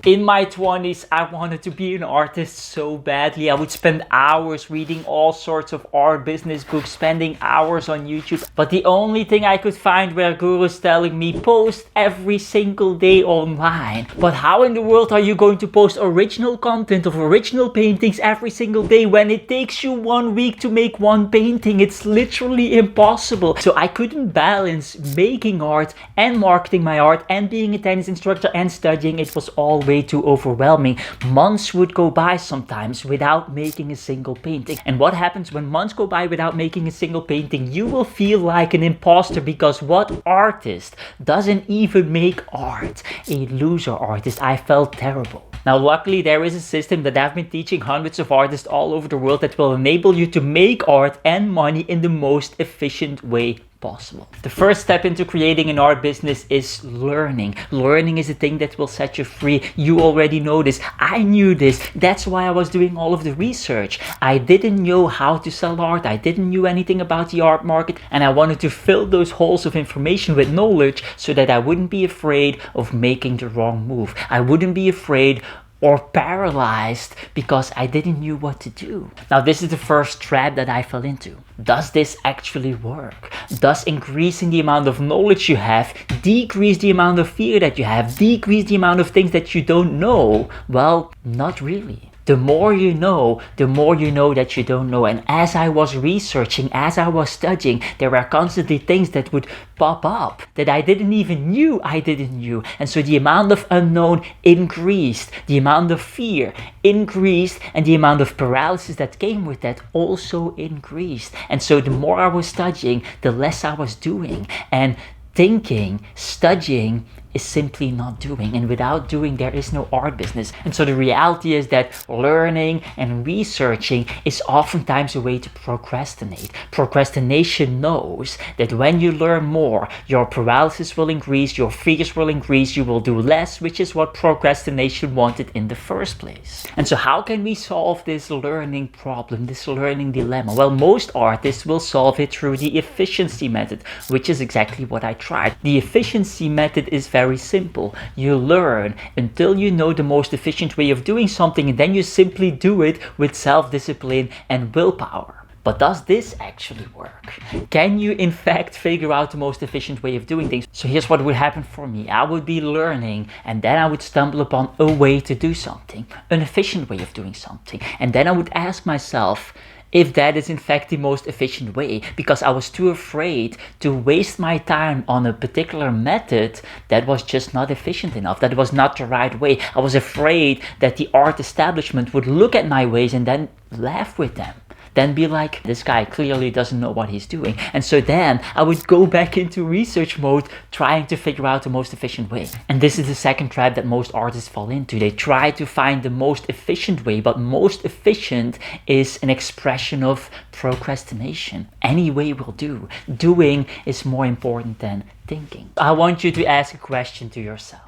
In my 20s, I wanted to be an artist so badly. I would spend hours reading all sorts of art business books, spending hours on YouTube. But the only thing I could find were gurus telling me post every single day online. But how in the world are you going to post original content of original paintings every single day when it takes you 1 week to make one painting? It's literally impossible. So I couldn't balance making art and marketing my art and being a tennis instructor and studying. It was all way too overwhelming. Months would go by sometimes without making a single painting. And what happens when months go by without making a single painting? You will feel like an imposter, because what artist doesn't even make art? A loser artist. I felt terrible. Now, luckily, there is a system that I've been teaching hundreds of artists all over the world that will enable you to make art and money in the most efficient way possible. The first step into creating an art business is learning. Learning is the thing that will set you free. You already know this. I knew this. That's why I was doing all of the research. I didn't know how to sell art. I didn't know anything about the art market, and I wanted to fill those holes of information with knowledge so that I wouldn't be afraid of making the wrong move. I wouldn't be afraid or paralyzed because I didn't know what to do. Now, this is the first trap that I fell into. Does this actually work? Does increasing the amount of knowledge you have decrease the amount of fear that you have, decrease the amount of things that you don't know? Well, not really. The more you know that you don't know. And as I was researching, as I was studying, there were constantly things that would pop up that I didn't even know I didn't know. And so the amount of unknown increased, the amount of fear increased, and the amount of paralysis that came with that also increased. And so the more I was studying, the less I was doing. And thinking, studying, is simply not doing, and without doing there is no art business. And so the reality is that learning and researching is oftentimes a way to procrastinate. Procrastination knows that when you learn more, your paralysis will increase, your fears will increase, you will do less, which is what procrastination wanted in the first place. And so how can we solve this learning problem, this learning dilemma? Well, most artists will solve it through the efficiency method, which is exactly what I tried. The efficiency method is very simple. You learn until you know the most efficient way of doing something, and then you simply do it with self-discipline and willpower. But does this actually work? Can you in fact figure out the most efficient way of doing things? So here's what would happen for me. I would be learning, and then I would stumble upon a way to do something, an efficient way of doing something. And then I would ask myself if that is in fact the most efficient way, because I was too afraid to waste my time on a particular method that was just not efficient enough, that was not the right way. I was afraid that the art establishment would look at my ways and then laugh with them. Then be like, this guy clearly doesn't know what he's doing. And so then I would go back into research mode, trying to figure out the most efficient way. And this is the second trap that most artists fall into. They try to find the most efficient way, but most efficient is an expression of procrastination. Any way will do. Doing is more important than thinking. I want you to ask a question to yourself.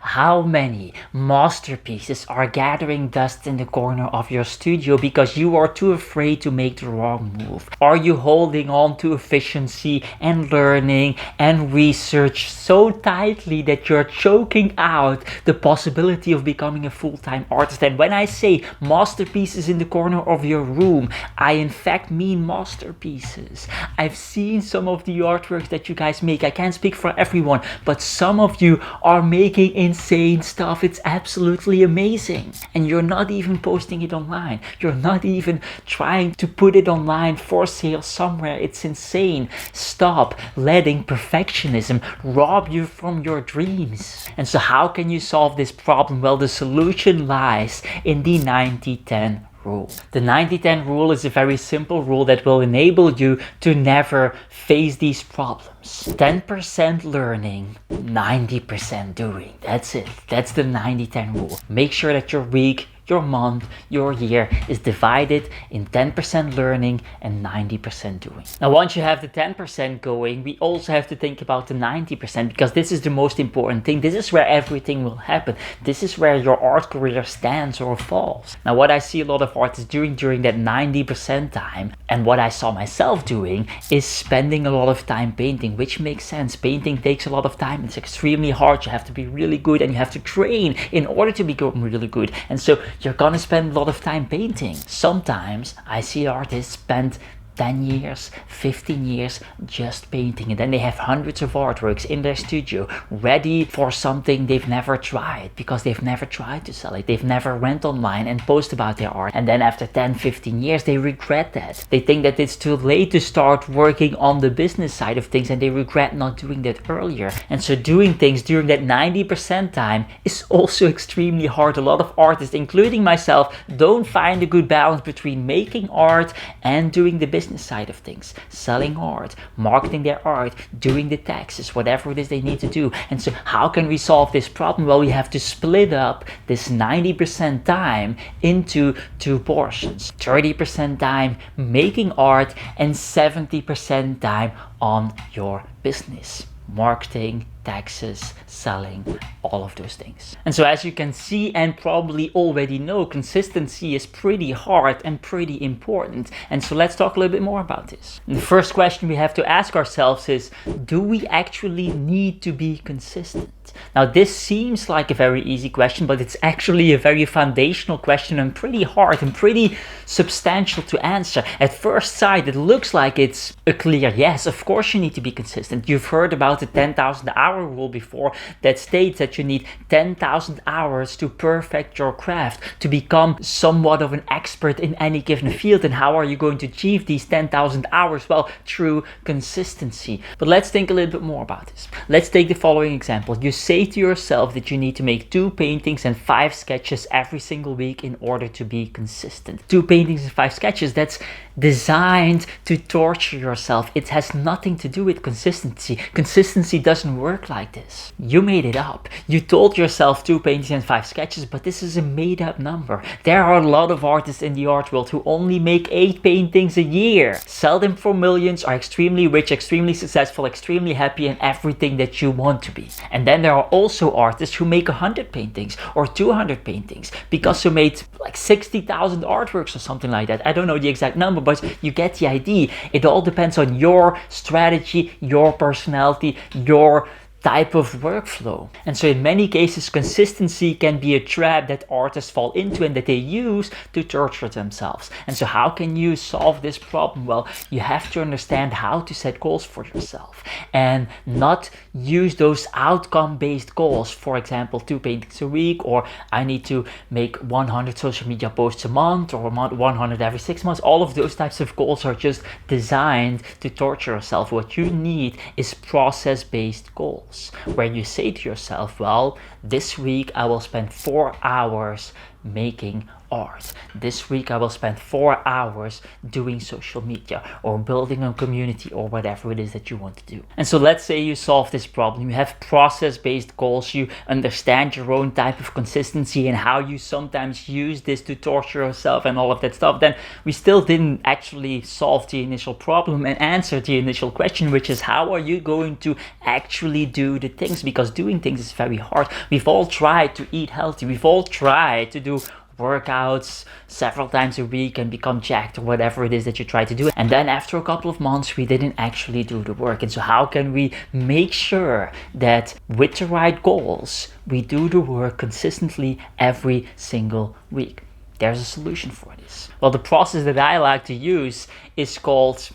How many masterpieces are gathering dust in the corner of your studio because you are too afraid to make the wrong move? Are you holding on to efficiency and learning and research so tightly that you're choking out the possibility of becoming a full-time artist? And when I say masterpieces in the corner of your room, I in fact mean masterpieces. I've seen some of the artworks that you guys make. I can't speak for everyone, but some of you are making insane stuff. It's absolutely amazing. And you're not even posting it online. You're not even trying to put it online for sale somewhere. It's insane. Stop letting perfectionism rob you from your dreams. And so how can you solve this problem? Well, the solution lies in the 90-10 rule. The 90-10 rule is a very simple rule that will enable you to never face these problems. 10% learning, 90% doing. That's it. That's the 90-10 rule. Make sure that your week your month, your year is divided in 10% learning and 90% doing. Now, once you have the 10% going, we also have to think about the 90% because this is the most important thing. This is where everything will happen. This is where your art career stands or falls. Now, what I see a lot of artists doing during that 90% time, and what I saw myself doing, is spending a lot of time painting, which makes sense. Painting takes a lot of time. It's extremely hard. You have to be really good and you have to train in order to become really good. And so you're gonna spend a lot of time painting. Sometimes I see artists spend 10 years, 15 years just painting, and then they have hundreds of artworks in their studio ready for something they've never tried because they've never tried to sell it. They've never went online and post about their art, and then after 10, 15 years they regret that. They think that it's too late to start working on the business side of things and they regret not doing that earlier. And so doing things during that 90% time is also extremely hard. A lot of artists, including myself, don't find a good balance between making art and doing the business side of things, selling art, marketing their art, doing the taxes, whatever it is they need to do. And so how can we solve this problem? Well, we have to split up this 90% time into two portions. 30% time making art and 70% time on your business, marketing, taxes, selling, all of those things. And so as you can see and probably already know, consistency is pretty hard and pretty important. And so let's talk a little bit more about this. And the first question we have to ask ourselves is, do we actually need to be consistent? Now, this seems like a very easy question, but it's actually a very foundational question and pretty hard and pretty substantial to answer. At first sight, it looks like it's a clear yes. Of course you need to be consistent. You've heard about the 10,000 hour rule before that states that you need 10,000 hours to perfect your craft, to become somewhat of an expert in any given field. And how are you going to achieve these 10,000 hours? Well, through consistency. But let's think a little bit more about this. Let's take the following example. You say to yourself that you need to make 2 paintings and 5 sketches every single week in order to be consistent. 2 paintings and 5 sketches, that's designed to torture yourself. It has nothing to do with consistency. Consistency doesn't work like this. You made it up. You told yourself 2 paintings and 5 sketches, but this is a made up number. There are a lot of artists in the art world who only make 8 paintings a year, sell them for millions, are extremely rich, extremely successful, extremely happy, and everything that you want to be. And then there are also artists who make 100 paintings or 200 paintings. Picasso made like 60,000 artworks or something like that. I don't know the exact number, but you get the idea. It all depends on your strategy, your personality, your type of workflow. And so in many cases, consistency can be a trap that artists fall into and that they use to torture themselves. And so how can you solve this problem? Well, you have to understand how to set goals for yourself and not use those outcome-based goals. For example, 2 paintings a week, or I need to make 100 social media posts a month, or 100 every 6 months. All of those types of goals are just designed to torture yourself. What you need is process-based goals, where you say to yourself, well, this week I will spend 4 hours making art. This week I will spend 4 hours doing social media or building a community or whatever it is that you want to do. And so let's say you solve this problem. You have process-based goals. You understand your own type of consistency and how you sometimes use this to torture yourself and all of that stuff. Then we still didn't actually solve the initial problem and answer the initial question, which is, how are you going to actually do the things? Because doing things is very hard. We've all tried to eat healthy. We've all tried to do workouts several times a week and become jacked or whatever it is that you try to do. And then after a couple of months, we didn't actually do the work. And so how can we make sure that with the right goals, we do the work consistently every single week? There's a solution for this. Well, the process that I like to use is called,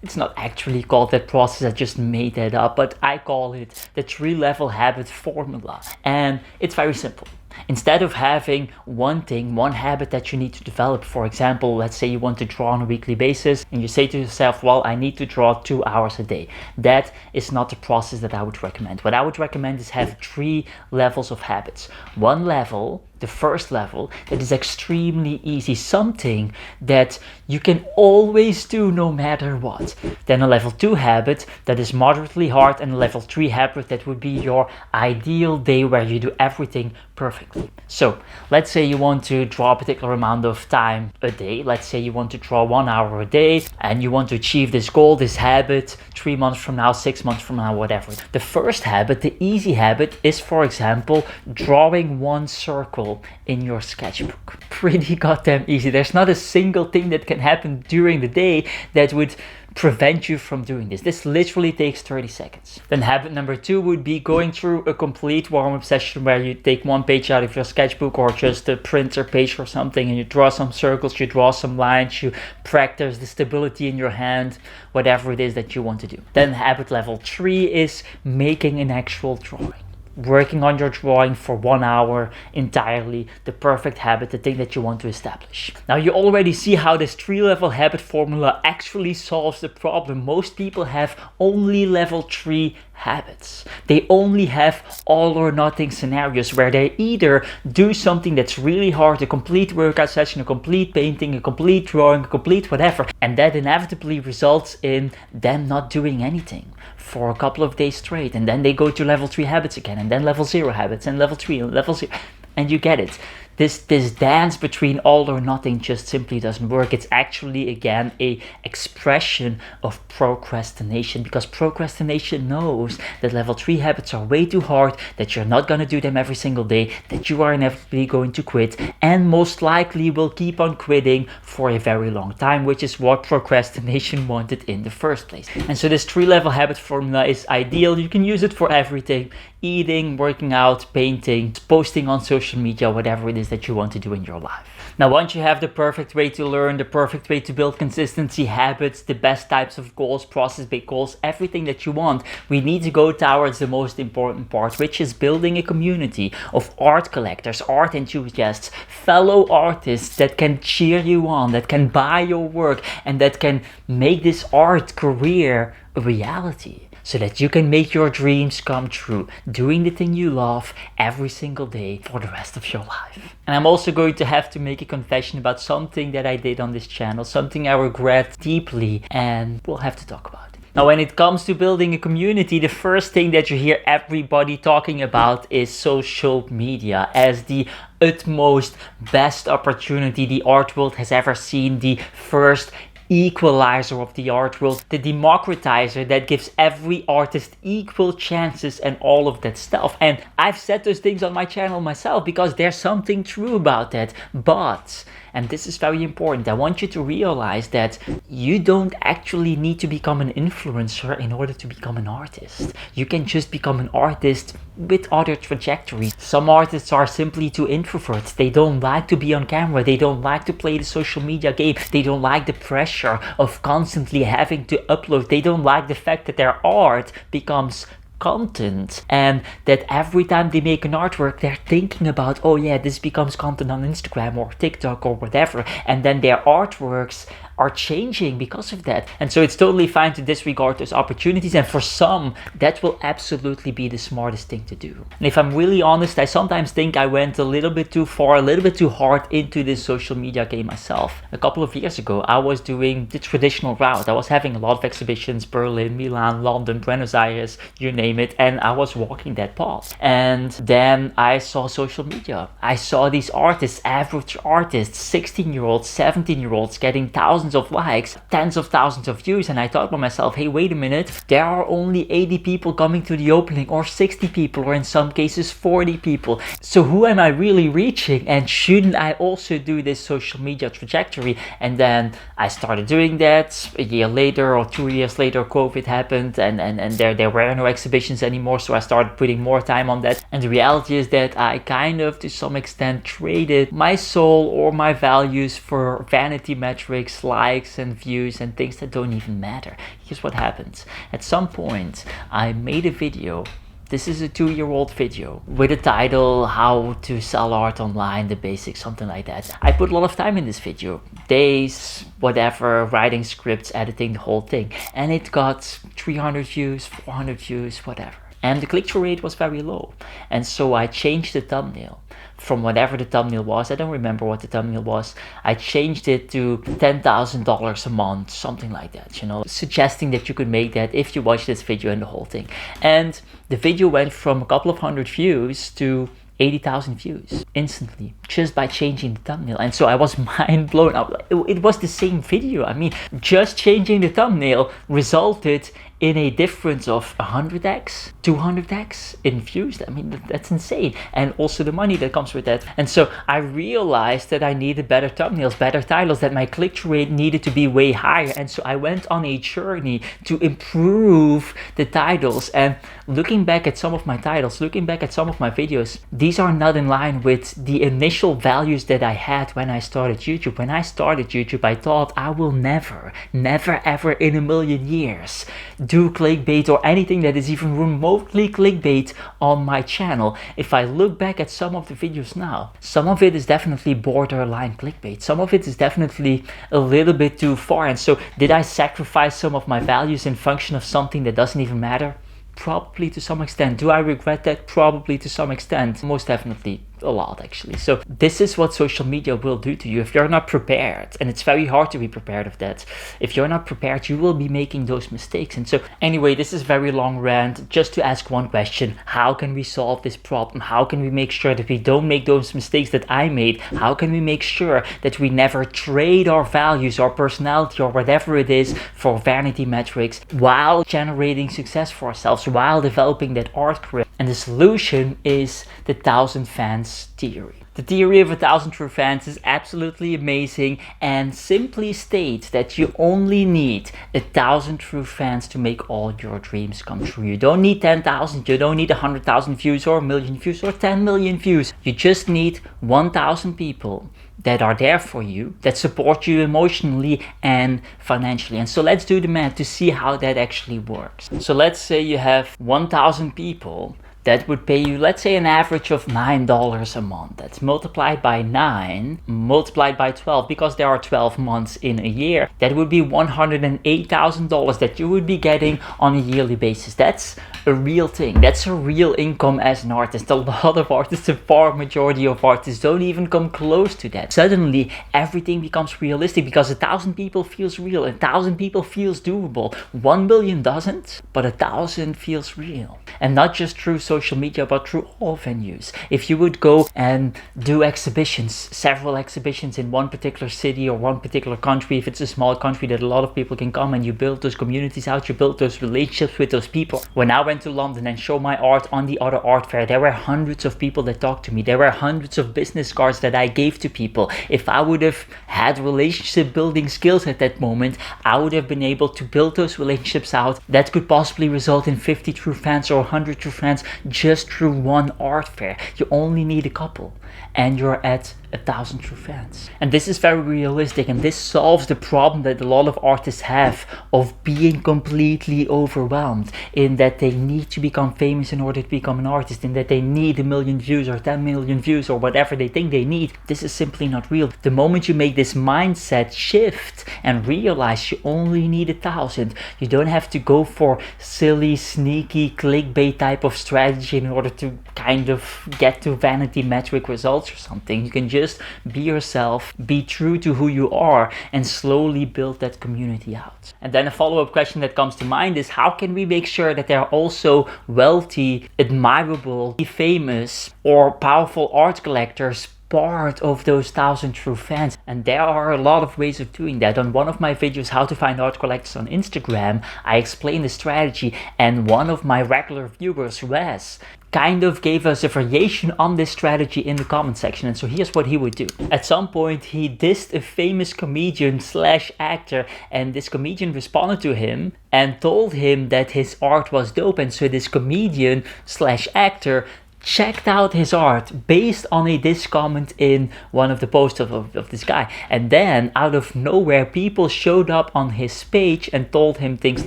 it's not actually called that process, I just made that up, but I call it the 3-level habit formula. And it's very simple. Instead of having one thing, one habit that you need to develop, for example, let's say you want to draw on a weekly basis and you say to yourself, well, I need to draw 2 hours a day. That is not the process that I would recommend. What I would recommend is have 3 levels of habits. One level, the first level, that is extremely easy, something that you can always do no matter what. Then a level 2 habit that is moderately hard, and a level 3 habit that would be your ideal day where you do everything perfectly. So let's say you want to draw a particular amount of time a day. Let's say you want to draw 1 hour a day and you want to achieve this goal, this habit 3 months from now, 6 months from now, whatever. The first habit, the easy habit, is, for example, drawing one circle in your sketchbook. Pretty goddamn easy. There's not a single thing that can happen during the day that would prevent you from doing this. This literally takes 30 seconds. Then habit number 2 would be going through a complete warm-up session where you take one page out of your sketchbook or just a printer page or something and you draw some circles, you draw some lines, you practice the stability in your hand, whatever it is that you want to do. Then habit level 3 is making an actual drawing. Working on your drawing for 1 hour entirely, the perfect habit, the thing that you want to establish. Now you already see how this 3-level habit formula actually solves the problem. Most people have only level 3 habits. They only have all or nothing scenarios where they either do something that's really hard, a complete workout session, a complete painting, a complete drawing, a complete whatever, and that inevitably results in them not doing anything for a couple of days straight, and then they go to level 3 habits again, and then level 0 habits, and level 3 and level 0, and you get it. This dance between all or nothing just simply doesn't work. It's actually, again, a expression of procrastination, because procrastination knows that level 3 habits are way too hard, that you're not going to do them every single day, that you are inevitably going to quit, and most likely will keep on quitting for a very long time, which is what procrastination wanted in the first place. And so this 3-level habit formula is ideal. You can use it for everything: eating, working out, painting, posting on social media, whatever it is that you want to do in your life. Now, once you have the perfect way to learn, the perfect way to build consistency, habits, the best types of goals, process-based goals, everything that you want, we need to go towards the most important part, which is building a community of art collectors, art enthusiasts, fellow artists that can cheer you on, that can buy your work, and that can make this art career a reality, so that you can make your dreams come true, doing the thing you love every single day for the rest of your life. And I'm also going to have to make a confession about something that I did on this channel, something I regret deeply, and we'll have to talk about it. Now, when it comes to building a community, the first thing that you hear everybody talking about is social media as the utmost best opportunity the art world has ever seen, the first equalizer of the art world, the democratizer that gives every artist equal chances and all of that stuff. And I've said those things on my channel myself because there's something true about that. But, and this is very important, I want you to realize that you don't actually need to become an influencer in order to become an artist. You can just become an artist with other trajectories. Some artists are simply too introverts. They don't like to be on camera. They don't like to play the social media game. They don't like the pressure of constantly having to upload. They don't like the fact that their art becomes content, and that every time they make an artwork they're thinking about, oh yeah, this becomes content on Instagram or TikTok or whatever, and then their artworks are changing because of that. And so it's totally fine to disregard those opportunities, and for some that will absolutely be the smartest thing to do. And if I'm really honest, I sometimes think I went a little bit too far, a little bit too hard into this social media game myself. A couple of years ago I was doing the traditional route. I was having a lot of exhibitions: Berlin, Milan, London, Buenos Aires, you name it, and I was walking that path. And then I saw social media. I saw these artists, average artists, 16-year-olds, 17-year-olds getting thousands of likes, tens of thousands of views, and I thought to myself, hey, wait a minute, there are only 80 people coming to the opening, or 60 people, or in some cases 40 people. So who am I really reaching, and shouldn't I also do this social media trajectory? And then I started doing that. A year later or 2 years later, COVID happened, and there were no exhibitions anymore, so I started putting more time on that. And the reality is that I kind of, to some extent, traded my soul or my values for vanity metrics, likes and views and things that don't even matter. Here's what happens. At some point I made a video. This is a 2-year-old video with a title, How to Sell Art Online, the basics, something like that. I put a lot of time in this video, days, whatever, writing scripts, editing, the whole thing, and it got 300 views, 400 views, whatever. And the click-through rate was very low. And so I changed the thumbnail from whatever the thumbnail was. I don't remember what the thumbnail was. I changed it to $10,000 a month, something like that, you know, suggesting that you could make that if you watch this video and the whole thing. And the video went from a couple of hundred views to 80,000 views instantly just by changing the thumbnail. And so I was mind blown. It was the same video. I mean, just changing the thumbnail resulted in a difference of 100x, 200x in views. I mean, that's insane. And also the money that comes with that. And so I realized that I needed better thumbnails, better titles, that my click-through rate needed to be way higher. And so I went on a journey to improve the titles. And looking back at some of my titles, looking back at some of my videos, these are not in line with the initial values that I had when I started YouTube. When I started YouTube, I thought I will never ever in a million years do clickbait or anything that is even remotely clickbait on my channel. If I look back at some of the videos now, some of it is definitely borderline clickbait. Some of it is definitely a little bit too far. And so did I sacrifice some of my values in function of something that doesn't even matter? Probably to some extent. Do I regret that? Probably to some extent. Most definitely a lot, actually. So this is what social media will do to you if you're not prepared, and it's very hard to be prepared of that. If you're not prepared, you will be making those mistakes. And so anyway, this is a very long rant just to ask one question: how can we solve this problem? How can we make sure that we don't make those mistakes that I made? How can we make sure that we never trade our values, our personality, or whatever it is for vanity metrics while generating success for ourselves, while developing that art career? And the solution is the 1,000 fans theory. The theory of 1,000 true fans is absolutely amazing and simply states that you only need 1,000 true fans to make all your dreams come true. You don't need 10,000, you don't need 100,000 views or 1,000,000 views or 10 million views. You just need 1,000 people that are there for you, that support you emotionally and financially. And so let's do the math to see how that actually works. So let's say you have 1,000 people that would pay you, let's say, an average of $9 a month. That's multiplied by 9, multiplied by 12, because there are 12 months in a year. That would be $108,000 that you would be getting on a yearly basis. That's a real thing. That's a real income as an artist. A lot of artists, the far majority of artists, don't even come close to that. Suddenly, everything becomes realistic because 1,000 people feels real. 1,000 people feels doable. 1 million doesn't, but 1,000 feels real. And not just through social media, but through all venues. If you would go and do exhibitions, several exhibitions in one particular city or one particular country, if it's a small country that a lot of people can come, and you build those communities out, you build those relationships with those people. When I went to London and showed my art on the other art fair, there were hundreds of people that talked to me. There were hundreds of business cards that I gave to people. If I would have had relationship building skills at that moment, I would have been able to build those relationships out that could possibly result in 50 true fans or 100 true fans just through one art fair. You only need a couple and you're at 1,000 true fans. And this is very realistic, and this solves the problem that a lot of artists have of being completely overwhelmed, in that they need to become famous in order to become an artist, in that they need 1 million views or 10 million views or whatever they think they need. This is simply not real. The moment you make this mindset shift and realize you only need 1,000, you don't have to go for silly, sneaky, clickbait type of strategy in order to kind of get to vanity metric results or something. You can just be yourself, be true to who you are, and slowly build that community out. And then a follow-up question that comes to mind is, how can we make sure that there are also wealthy, admirable, famous, or powerful art collectors part of those 1,000 true fans? And there are a lot of ways of doing that. On one of my videos, how to find art collectors on Instagram, I explained the strategy, and one of my regular viewers, Wes, kind of gave us a variation on this strategy in the comment section. And so here's what he would do. At some point, he dissed a famous comedian slash actor, and this comedian responded to him and told him that his art was dope. And so this comedian slash actor checked out his art based on a diss comment in one of the posts of this guy. And then out of nowhere, people showed up on his page and told him things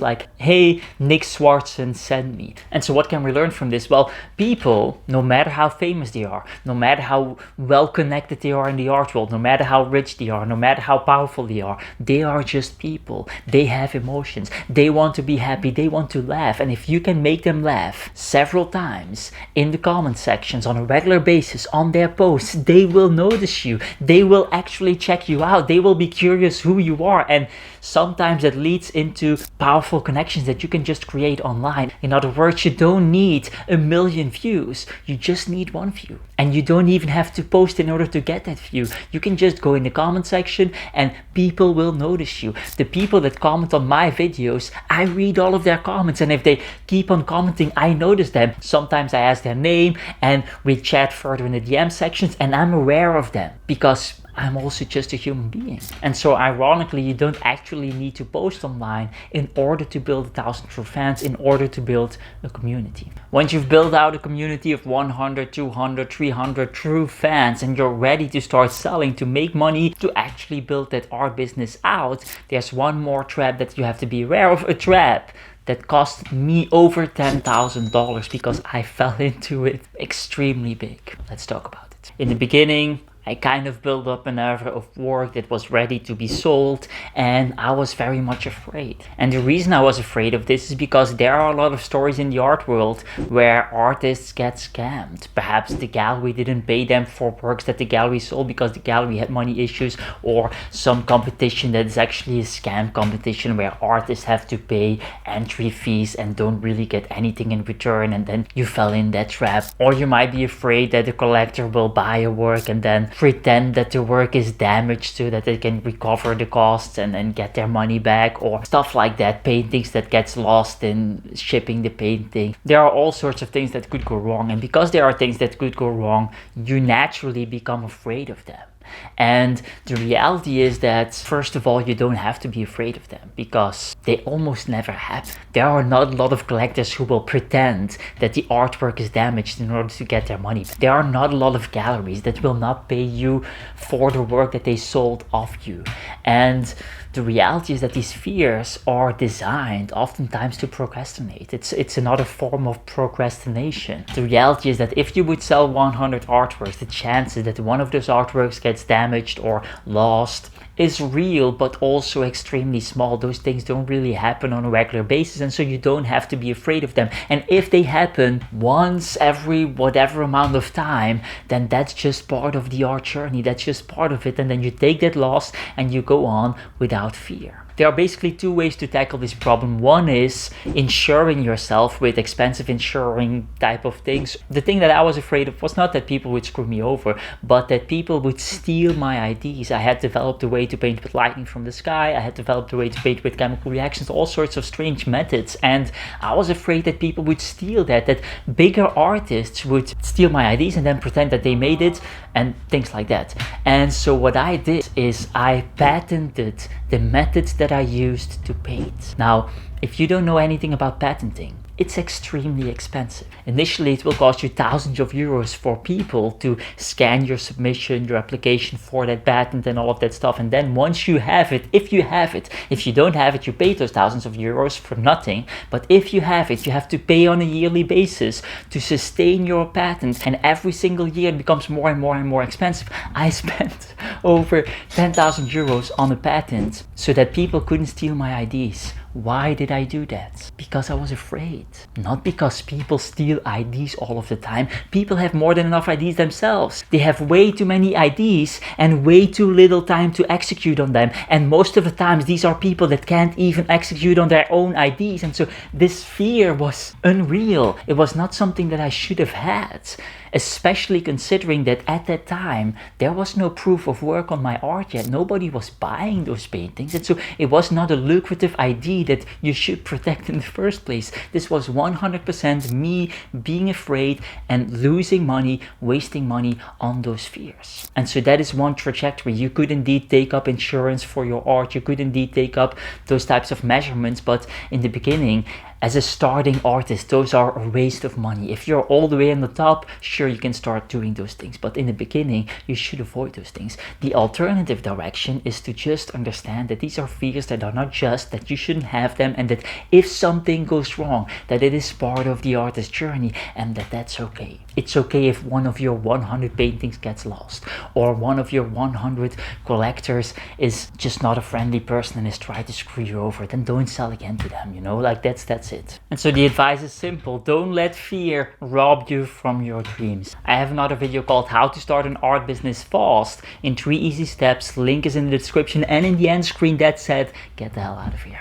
like, hey, Nick Swartzen sent me. And so what can we learn from this? Well, people, no matter how famous they are, no matter how well connected they are in the art world, no matter how rich they are, no matter how powerful they are just people. They have emotions. They want to be happy. They want to laugh. And if you can make them laugh several times in the comments comment sections on a regular basis on their posts, they will notice you. They will actually check you out. They will be curious who you are. And sometimes it leads into powerful connections that you can just create online. In other words, you don't need 1 million views. You just need 1 view. And you don't even have to post in order to get that view. You can just go in the comment section and people will notice you. The people that comment on my videos, I read all of their comments, and if they keep on commenting, I notice them. Sometimes I ask their name and we chat further in the DM sections, and I'm aware of them because I'm also just a human being. And so ironically, you don't actually need to post online in order to build 1,000 true fans, in order to build a community. Once you've built out a community of 100, 200, 300 true fans, and you're ready to start selling, to make money, to actually build that art business out, there's one more trap that you have to be aware of, a trap that cost me over $10,000 because I fell into it extremely big. Let's talk about it. In the beginning, I kind of built up an area of work that was ready to be sold, and I was very much afraid. And the reason I was afraid of this is because there are a lot of stories in the art world where artists get scammed. Perhaps the gallery didn't pay them for works that the gallery sold because the gallery had money issues, or some competition that is actually a scam competition where artists have to pay entry fees and don't really get anything in return, and then you fell in that trap. Or you might be afraid that the collector will buy a work and then pretend that the work is damaged so that they can recover the costs and then get their money back, or stuff like that. Paintings that gets lost in shipping the painting. There are all sorts of things that could go wrong, and because there are things that could go wrong, you naturally become afraid of them. And the reality is that, first of all, you don't have to be afraid of them because they almost never happen. There are not a lot of collectors who will pretend that the artwork is damaged in order to get their money back. There are not a lot of galleries that will not pay you for the work that they sold of you. And the reality is that these fears are designed oftentimes to procrastinate. It's another form of procrastination. The reality is that if you would sell 100 artworks, the chances that one of those artworks gets damaged or lost is real, but also extremely small. Those things don't really happen on a regular basis, and so you don't have to be afraid of them. And if they happen once every whatever amount of time, then that's just part of the art journey. That's just part of it. And then you take that loss and you go on without fear. There are basically 2 ways to tackle this problem. One is insuring yourself with expensive insuring type of things. The thing that I was afraid of was not that people would screw me over, but that people would steal my ideas. I had developed a way to paint with lightning from the sky. I had developed a way to paint with chemical reactions, all sorts of strange methods. And I was afraid that people would steal that bigger artists would steal my ideas and then pretend that they made it and things like that. And so what I did is I patented the methods that I used to paint. Now, if you don't know anything about patenting, it's extremely expensive. Initially, it will cost you thousands of euros for people to scan your submission, your application for that patent and all of that stuff. And then once you have it, if you have it, if you don't have it, you pay those thousands of euros for nothing. But if you have it, you have to pay on a yearly basis to sustain your patent. And every single year it becomes more and more and more expensive. I spent over 10,000 euros on a patent so that people couldn't steal my ideas. Why did I do that? Because I was afraid. Not because people steal ideas all of the time. People have more than enough ideas themselves. They have way too many ideas and way too little time to execute on them. And most of the times these are people that can't even execute on their own ideas. And so this fear was unreal. It was not something that I should have had. Especially considering that at that time there was no proof of work on my art yet. Nobody was buying those paintings, and so it was not a lucrative idea that you should protect in the first place. This was 100% me being afraid and losing money, wasting money on those fears. And so that is one trajectory. You could indeed take up insurance for your art, you could indeed take up those types of measurements, but in the beginning, as a starting artist, those are a waste of money. If you're all the way on the top, sure, you can start doing those things. But in the beginning, you should avoid those things. The alternative direction is to just understand that these are fears that are not just, that you shouldn't have them, and that if something goes wrong, that it is part of the artist's journey, and that that's okay. It's okay if one of your 100 paintings gets lost, or one of your 100 collectors is just not a friendly person and is trying to screw you over. Then don't sell again to them, you know, like that's that's it. And so the advice is simple. Don't let fear rob you from your dreams. I have another video called How to Start an Art Business Fast in 3 easy steps. Link is in the description and in the end screen. That said, get the hell out of here.